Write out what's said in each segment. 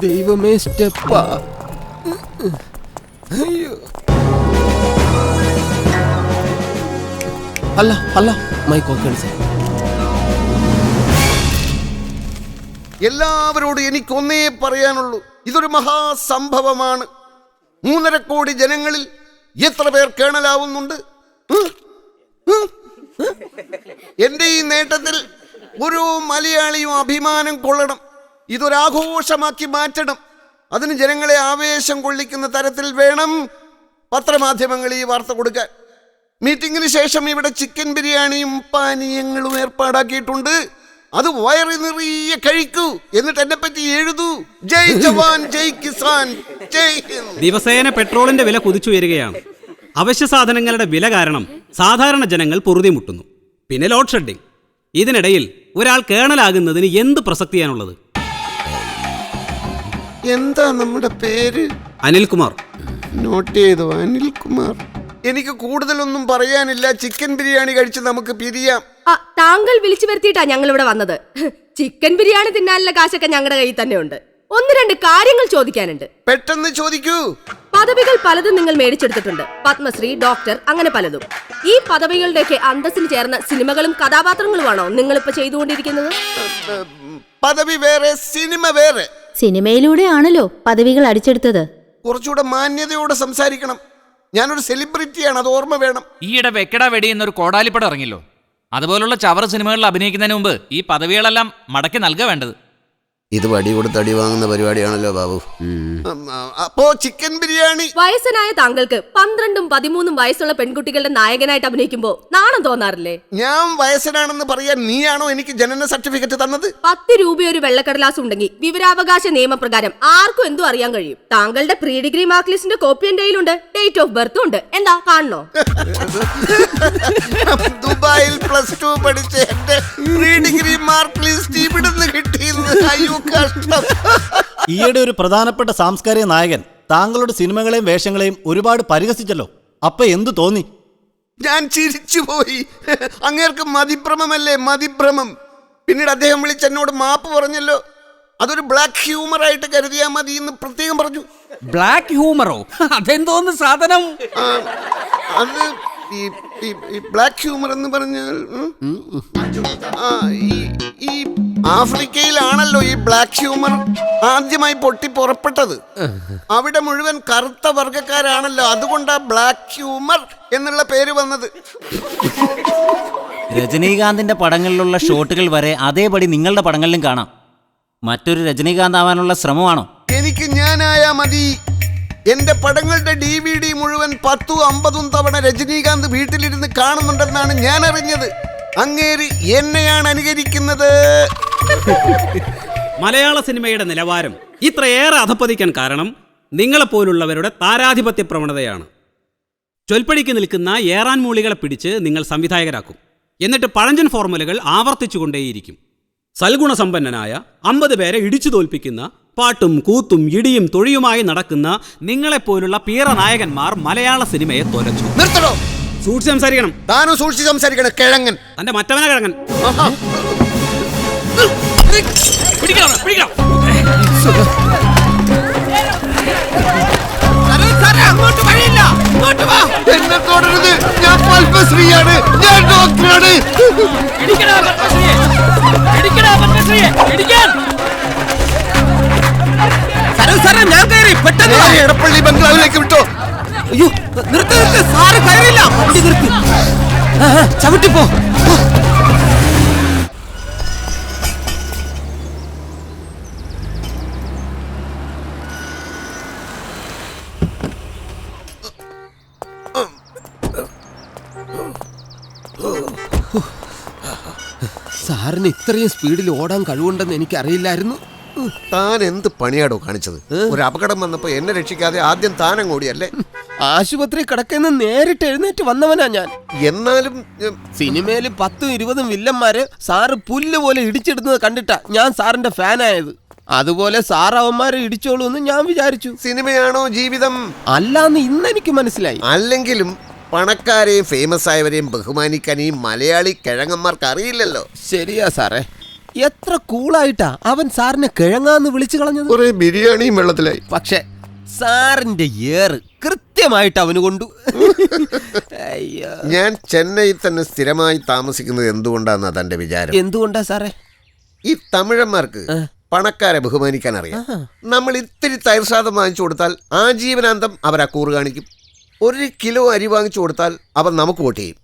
ദൈവമേ, സ്റ്റെപ്പാ. അയ്യോ. അല്ല മൈക്ക് ഓക്കെ സാർ. എല്ലാവരോടും എനിക്കൊന്നേ പറയാനുള്ളൂ, ഇതൊരു മഹാസംഭവമാണ്. 3.5 കോടി ജനങ്ങളിൽ എത്ര പേർ കേണലാവുന്നുണ്ട്? എന്റെ ഈ നേട്ടത്തിൽ ഓരോ മലയാളിയും അഭിമാനം കൊള്ളണം. ഇതൊരാഘോഷമാക്കി മാറ്റണം. അതിന് ജനങ്ങളെ ആവേശം കൊള്ളിക്കുന്ന തരത്തിൽ വേണം പത്രമാധ്യമങ്ങൾ ഈ വാർത്ത കൊടുക്കാൻ. മീറ്റിംഗിന് ശേഷം ഇവിടെ ചിക്കൻ ബിരിയാണിയും പാനീയങ്ങളും ഏർപ്പാടാക്കിയിട്ടുണ്ട്. അത് വയറ് നിറയെ കഴിക്കൂ, എന്നിട്ട് എന്നെ പറ്റി എഴുതൂ. ജയ് ജവാൻ, ജയ് കിസാൻ, ജയ് ഹിന്ദ്. ദിവസേന പെട്രോളിന്റെ വില കുതിച്ചുയരുകയാണ്. അവശ്യ സാധനങ്ങളുടെ വില കാരണം സാധാരണ ജനങ്ങൾ പൊറുതിമുട്ടുന്നു. പിന്നെ ലോഡ് ഷെഡിംഗ്. ഇതിനിടയിൽ ഒരാൾ കേണലാകുന്നതിന് എന്ത് പ്രസക്തിയാണുള്ളത്? എന്താ നമ്മുടെ പേര്? അനിൽകുമാർ. നോട്ട് ചെയ്തോ, അനിൽകുമാർ. എനിക്ക് കൂടുതലൊന്നും പറയാനില്ല. ചിക്കൻ ബിരിയാണി കഴിച്ച് നമുക്ക് പിരിയാം. താങ്കൾ വിളിച്ചു വരുത്തിയിട്ടാ ഞങ്ങൾ ഇവിടെ വന്നത്. ചിക്കൻ ബിരിയാണി തിന്നാനുള്ള കാശൊക്കെ ഞങ്ങളുടെ കയ്യിൽ തന്നെ ഉണ്ട്. 1-2 കാര്യങ്ങൾ ചോദിക്കാനുണ്ട്. പെട്ടെന്ന് ചോദിക്കൂ. പദവികൾ പലതും നിങ്ങൾ മേടിച്ചെടുത്തിട്ടുണ്ട്. പത്മശ്രീ, ഡോക്ടർ, അങ്ങനെ പലതും. ഈ പദവികളുടെയൊക്കെ അന്തസ്സിന് ചേർന്ന സിനിമകളും കഥാപാത്രങ്ങളുമാണോ നിങ്ങളിപ്പോ ചെയ്തുകൊണ്ടിരിക്കുന്നത്? പദവി വേറെ, സിനിമ വേറെ. സിനിമയിലൂടെയാണല്ലോ പദവികൾ അടിച്ചെടുത്തത്. കുറച്ചുകൂടെ മാന്യതയോടെ സംസാരിക്കണം. ഞാനൊരു സെലിബ്രിറ്റിയാണ്, അത് ഓർമ്മ വേണം. ഈയിടെ വെക്കട വെടി എന്നൊരു കോടാലിപ്പടം ഇറങ്ങില്ലോ. അതുപോലുള്ള ചവറ സിനിമകളിൽ അഭിനയിക്കുന്നതിന് മുമ്പ് ഈ പദവികളെല്ലാം മടക്കി നൽകുക വേണ്ടത്. ഇത് വടി കൊടുത്ത് അടി വാങ്ങുന്ന പരിപാടിയാണല്ലോ ബാബു. അപ്പോ ചിക്കൻ ബിരിയാണി. വയസ്സനായ താങ്കൾക്ക് 12ഉം 13ഉം വയസ്സുള്ള പെൺകുട്ടികളുടെ നായകനായിട്ട് അഭിനയിക്കുമ്പോ നാണം തോന്നാറില്ലേ? ഞാൻ വയസ്സനാണെന്ന് പറയാൻ നീയാണോ എനിക്ക് ജനന സർട്ടിഫിക്കറ്റ് തന്നത്? 10 രൂപ ഒരു വെള്ളക്കടലാസ് ഉണ്ടെങ്കിൽ വിവരാവകാശ നിയമപ്രകാരം ആർക്കും എന്തും അറിയാൻ കഴിയും. താങ്കളുടെ പ്രീ ഡിഗ്രി മാർക്ക് ലിസ്റ്റിന്റെ കോപ്പി എന്റെ കയ്യിലുണ്ട്. ഡേറ്റ് ഓഫ് ബർത്തും ഉണ്ട്. എന്താ കാണണോ? ദുബായിൽ +2 പഠിച്ച എന്റെ പ്രീ ഡിഗ്രി മാർക്ക് ലിസ്റ്റ് ഇവിടുന്ന് കിട്ടിയെന്ന്. അയ്യോ കഷ്ടം. ഈയിടെ ഒരു പ്രധാനപ്പെട്ട സാംസ്കാരിക നായകൻ താങ്കളുടെ സിനിമകളെയും വേഷങ്ങളെയും ഒരുപാട് പരിഹസിച്ചല്ലോ. അപ്പൊ എന്തു തോന്നി? ഞാൻ ചിരിച്ചുപോയി. അങ്ങേർക്ക് മതിഭ്രമമല്ലേ, മതിഭ്രമം. പിന്നീട് അദ്ദേഹം വിളിച്ച് എന്നോട് മാപ്പ് പറഞ്ഞല്ലോ. അതൊരു ബ്ലാക്ക് ഹ്യൂമർ ആയിട്ട് കരുതിയാൽ മതി എന്ന് പ്രത്യേകം പറഞ്ഞു. ബ്ലാക്ക് ഹ്യൂമറോ? അതെന്തോന്ന് സാധനം? അത് ഈ ബ്ലാക്ക് ഹ്യൂമർ എന്ന് പറഞ്ഞാൽ ഈ ആഫ്രിക്കയിലാണല്ലോ ഈ ബ്ലാക്ക് ഹ്യൂമർ ആദ്യമായി പൊട്ടി പുറപ്പെട്ടത്. അവിടെ മുഴുവൻ കറുത്ത വർഗക്കാരാണല്ലോ. അതുകൊണ്ടാ ബ്ലാക്ക് ഹ്യൂമർ എന്നുള്ള പേര് വന്നത്. രജനീകാന്തിന്റെ പടങ്ങളിലുള്ള ഷോട്ടുകൾ വരെ അതേപടി നിങ്ങളുടെ പടങ്ങളിലും കാണാം. മറ്റൊരു രജനീകാന്ത് ആവാനുള്ള ശ്രമമാണോ? എനിക്ക് ഞാനായാ മതി. എന്റെ പടങ്ങളുടെ DVD മുഴുവൻ 10-50 തവണ രജനീകാന്ത് വീട്ടിലിരുന്ന് കാണുന്നുണ്ടെന്നാണ് ഞാൻ അറിഞ്ഞത്. അങ്ങേര് എന്നെയാണ് അനുകരിക്കുന്നത്. മലയാള സിനിമയുടെ നിലവാരം ഇത്രയേറെ അധപ്പതിക്കാൻ കാരണം നിങ്ങളെപ്പോലുള്ളവരുടെ താരാധിപത്യ പ്രവണതയാണ്. ചൊൽപ്പടിക്ക് നിൽക്കുന്ന ഏറാൻ മൂളികളെ പിടിച്ച് നിങ്ങൾ സംവിധായകരാക്കും. എന്നിട്ട് പഴഞ്ചൻ ഫോർമുലകൾ ആവർത്തിച്ചുകൊണ്ടേയിരിക്കും. സൽഗുണസമ്പന്നനായ 50 പേരെ ഇടിച്ചു തോൽപ്പിക്കുന്ന, പാട്ടും കൂത്തും ഇടിയും തൊഴിയുമായി നടക്കുന്ന നിങ്ങളെപ്പോലുള്ള പീറ നായകന്മാർ മലയാള സിനിമയെ തോലച്ചു. നിർത്തണോ? സൂക്ഷിച്ച് സംസാരിക്കണം. താനും സൂക്ഷിച്ച് സംസാരിക്കണം. കിഴങ്ങൻ തന്റെ മറ്റവനെ കിഴങ്ങൻ. എന്നെ തുടരുത്. ഞാൻ പത്മശ്രീയാണ്, ഞാൻ ഡോക്ടറാണ്. എടപ്പള്ളി ബംഗ്ലാവിലേക്ക് വിട്ടോ. അയ്യോ, നിർത്ത് സാറ് കയറില്ല. ചവിട്ടിപ്പോ. സാറിന് ഇത്രയും സ്പീഡിൽ ഓടാൻ കഴിവുണ്ടെന്ന് എനിക്കറിയില്ലായിരുന്നു. താൻ എന്ത് പണിയാടോ കാണിച്ചത്? ഒരു അപകടം വന്നപ്പോ എന്നെ രക്ഷിക്കാതെ ആദ്യം താനം ഓടിയല്ലേ? ആശുപത്രി കിടക്കുന്ന നേരിട്ട് എഴുന്നേറ്റ് വന്നവനാ ഞാൻ. എന്നാലും സിനിമയില് 10-20 വില്ലന്മാര് സാറ് പുല്ല് പോലെ ഇടിച്ചിടുന്നത് കണ്ടിട്ടാ ഞാൻ സാറിന്റെ ഫാനായത്. അതുപോലെ സാർ അവന്മാരെ ഇടിച്ചോളൂ എന്ന് ഞാൻ വിചാരിച്ചു. സിനിമയാണോ ജീവിതം? അല്ലാന്ന് ഇന്നെനിക്ക് മനസ്സിലായി. അല്ലെങ്കിലും പണക്കാരെയും ഫേമസ് ആയവരെയും ബഹുമാനിക്കാൻ ഈ മലയാളി കിഴങ്ങന്മാർക്ക് അറിയില്ലല്ലോ. ശരിയാ സാറേ. എത്ര കൂളായിട്ടാ അവൻ സാറിനെ കിഴങ്ങാന്ന് വിളിച്ചു കളഞ്ഞത്. കുറെ ബിരിയാണിയും വെള്ളത്തിലായി. പക്ഷെ സാറിന്റെ ഏറ് കൃത്യമായിട്ട് അവന് കൊണ്ടു. അയ്യോ, ഞാൻ ചെന്നൈയിൽ തന്നെ സ്ഥിരമായി താമസിക്കുന്നത് എന്തുകൊണ്ടാന്നാ തന്റെ വിചാരം? എന്തുകൊണ്ടാ സാറേ? ഈ തമിഴന്മാർക്ക് പണക്കാരെ ബഹുമാനിക്കാൻ അറിയാം. നമ്മൾ ഇത്തിരി തൈർസാദം വാങ്ങിച്ചു കൊടുത്താൽ ആജീവനാന്തം അവർ ആ കൂറ് കാണിക്കും. 1 കിലോ അരി വാങ്ങിച്ചു കൊടുത്താൽ അവൻ നമുക്ക് വോട്ട് ചെയ്യും.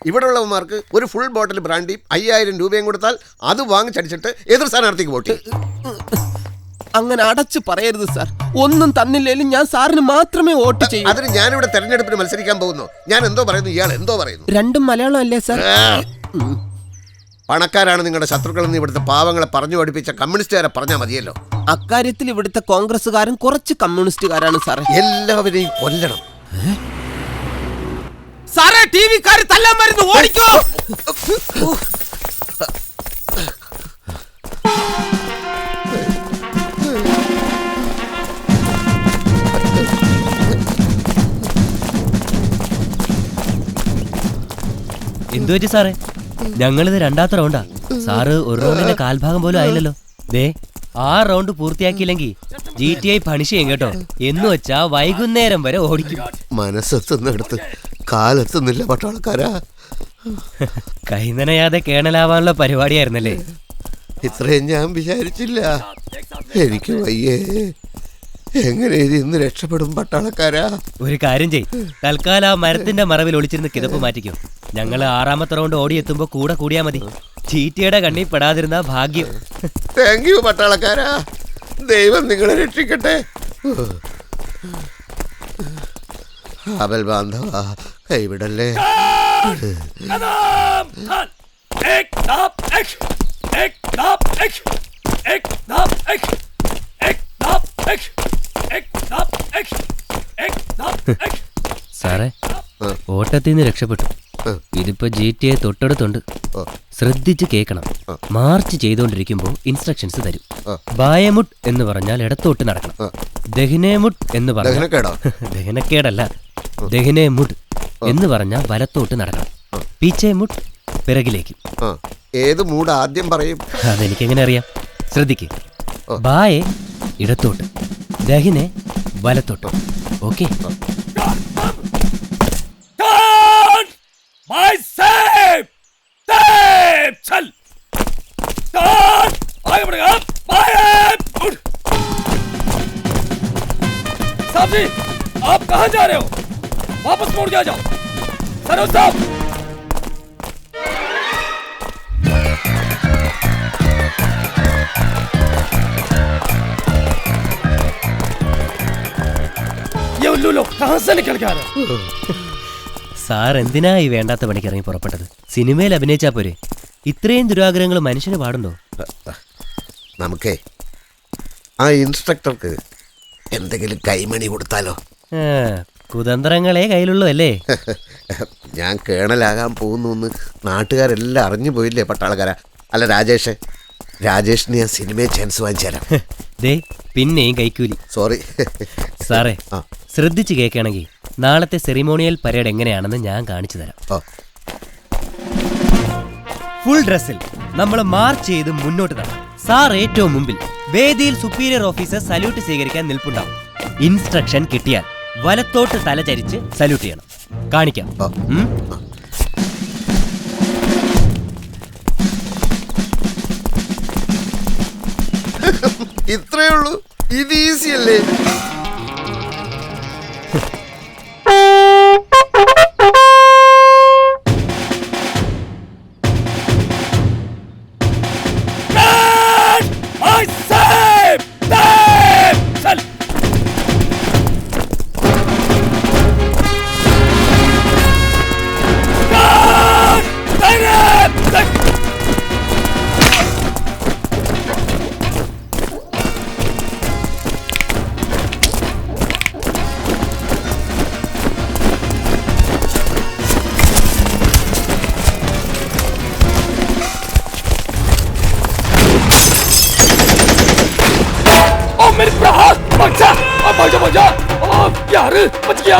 ഇവിടെ ഉള്ളവന്മാർക്ക് ഒരു ഫുൾ ബോട്ടിൽ ബ്രാൻഡിയും 5000 രൂപയും കൊടുത്താൽ അത് വാങ്ങിച്ചടിച്ചിട്ട് എതിർ സ്ഥാനാർത്ഥിക്ക് വോട്ട് ചെയ്യും. അങ്ങനെ അടച്ചു പറയരുത് സാർ. ഒന്നും തന്നില്ലേലും ഞാൻ സാറിന് മാത്രമേ വോട്ട് ചെയ്യൂ. അതിന് ഞാനിവിടെ തെരഞ്ഞെടുപ്പിന് മത്സരിക്കാൻ പോകുന്നു. ഞാൻ എന്തോ പറയുന്നു, ഇയാൾ എന്തോ പറയുന്നു. രണ്ടും മലയാളം അല്ലേ സാർ? പണക്കാരാണ് നിങ്ങളുടെ ശത്രുക്കളെന്ന് ഇവിടുത്തെ പാവങ്ങളെ പറഞ്ഞു പഠിപ്പിച്ച കമ്മ്യൂണിസ്റ്റുകാരെ പറഞ്ഞാൽ മതിയല്ലോ. അക്കാര്യത്തിൽ ഇവിടുത്തെ കോൺഗ്രസ്സുകാരും കുറച്ച് കമ്മ്യൂണിസ്റ്റുകാരാണ് സാറേ. എല്ലാവരെയും കൊല്ലണം. സാറേ, ടിവിക്കാര് തല്ലാൻ വരുന്നു, ഓടിക്കോ. എന്തുപറ്റി സാറേ? ഞങ്ങളിത് 2ാമത്തെ റൗണ്ടാ. സാറ് ഒരു റൗണ്ടിന്റെ കാൽഭാഗം പോലും ആയില്ലല്ലോ. ദേ, ആ റൗണ്ട് പൂർത്തിയാക്കിയില്ലെങ്കിൽ GTA പണിഷ് ചെയ്യും കേട്ടോ. എന്ന് വെച്ചാ വൈകുന്നേരം വരെ ഓടിക്കും. മനസ്സെത്തുന്നിടത്ത് കാലെത്തുന്നില്ല പട്ടാളക്കാരാ. കൈനനയാതെ കേണലാവാനുള്ള പരിപാടിയായിരുന്നല്ലേ? ഇത്രയും ഞാൻ വിചാരിച്ചില്ല. എനിക്ക് വയ്യേ. എങ്ങനെ ഇന്ന് രക്ഷപ്പെടും പട്ടാളക്കാരാ? ഒരു കാര്യം ചെയ്, തൽക്കാലം ആ മരത്തിന്റെ മറവിൽ ഒളിച്ചിരുന്ന് കിതപ്പ് മാറ്റിക്കോ. ഞങ്ങള് 6ാമത്തെ റൗണ്ട് ഓടിയെത്തുമ്പോ കൂടെ കൂടിയാ മതി. ചീറ്റയുടെ കണ്ണിൽ പെടാതിരുന്ന ഭാഗ്യം. താങ്ക് യു പട്ടാളക്കാരാ. ദൈവം നിങ്ങളെ രക്ഷിക്കട്ടെ. അബൽ ബാന്ധവ, കൈവിടല്ലേ. സാറേ, ഓട്ടത്തിൽ നിന്ന് രക്ഷപ്പെട്ടു. ഇതിപ്പോ GTA തൊട്ടടുത്തുണ്ട്. ശ്രദ്ധിച്ച് കേൾക്കണം. മാർച്ച് ചെയ്തുകൊണ്ടിരിക്കുമ്പോ ഇൻസ്ട്രക്ഷൻസ് തരും. ബായമുട്ട് എന്ന് പറഞ്ഞാൽ ഇടത്തോട്ട് നടക്കണം. ദഹിനേമുട്ട് എന്ന് പറഞ്ഞാൽ ദഹനക്കേടല്ല, ദഹിനേമുട്ട് എന്ന് പറഞ്ഞാൽ വലത്തോട്ട് നടക്കണം. പീച്ചേമുട്ട് പിറകിലേക്ക്. ഏത് മൂഡ് ആദ്യം പറയും? അതെനിക്കെങ്ങനെ അറിയാം? ശ്രദ്ധിക്ക്. ബായെ ഇടത്തോട്ട്, ദഹിനെ വലത്തോട്ട്. ഓക്കെ? साहब जी, आप कहाँ जा रहे हो? वापस मुड़ के आ जाओ। सरोज साहब, ये उल्लू लोग कहाँ से निकल के आ रहे हो? സാർ എന്തിനാ ഈ വേണ്ടാത്ത പണിക്ക് ഇറങ്ങി പുറപ്പെട്ടത്? സിനിമയിൽ അഭിനയിച്ചാ പോരെ? ഇത്രയും ദുരാഗ്രഹങ്ങൾ മനുഷ്യന് പാടുണ്ടോ? നമുക്കേ ആ ഇൻസ്ട്രക്ടർക്ക് എന്തെങ്കിലും കൈമണി കൊടുത്താലോ? കുതന്ത്രങ്ങളെ കയ്യിലുള്ളൂ അല്ലേ? ഞാൻ കേണലാകാൻ പോകുന്നു നാട്ടുകാരെല്ലാം അറിഞ്ഞു പോയില്ലേ പട്ടാളക്കാരാ? അല്ല രാജേഷിന് ഞാൻ സിനിമയെ ചാൻസ് വാങ്ങിച്ചു തരാം. ദേ, പിന്നെയും കൈക്കൂലി. സോറി സാറേ, ശ്രദ്ധിച്ച് കേൾക്കുകയാണെങ്കിൽ നാളത്തെ സെറിമോണിയൽ പരേഡ് എങ്ങനെയാണെന്ന് ഞാൻ കാണിച്ചു തരാം. ഫുൾ ഡ്രസ്സിൽ നമ്മൾ മാർച്ച് ചെയ്ത് മുന്നോട്ട് നടക്കും. സാർ ഏറ്റവും മുമ്പിൽ വേദിയിൽ സുപ്പീരിയർ ഓഫീസർ സല്യൂട്ട് സ്വീകരിക്കാൻ നിൽപ്പുണ്ടാവും. ഇൻസ്ട്രക്ഷൻ കിട്ടിയാൽ വലത്തോട്ട് തലചരിച്ച് സല്യൂട്ട് ചെയ്യണം. കാണിക്കാം. ഇത്രയേ ഉള്ളൂ. ഇത് ഈസി അല്ലേ? मेरे हाथ बचा, बचा, यार बच गया।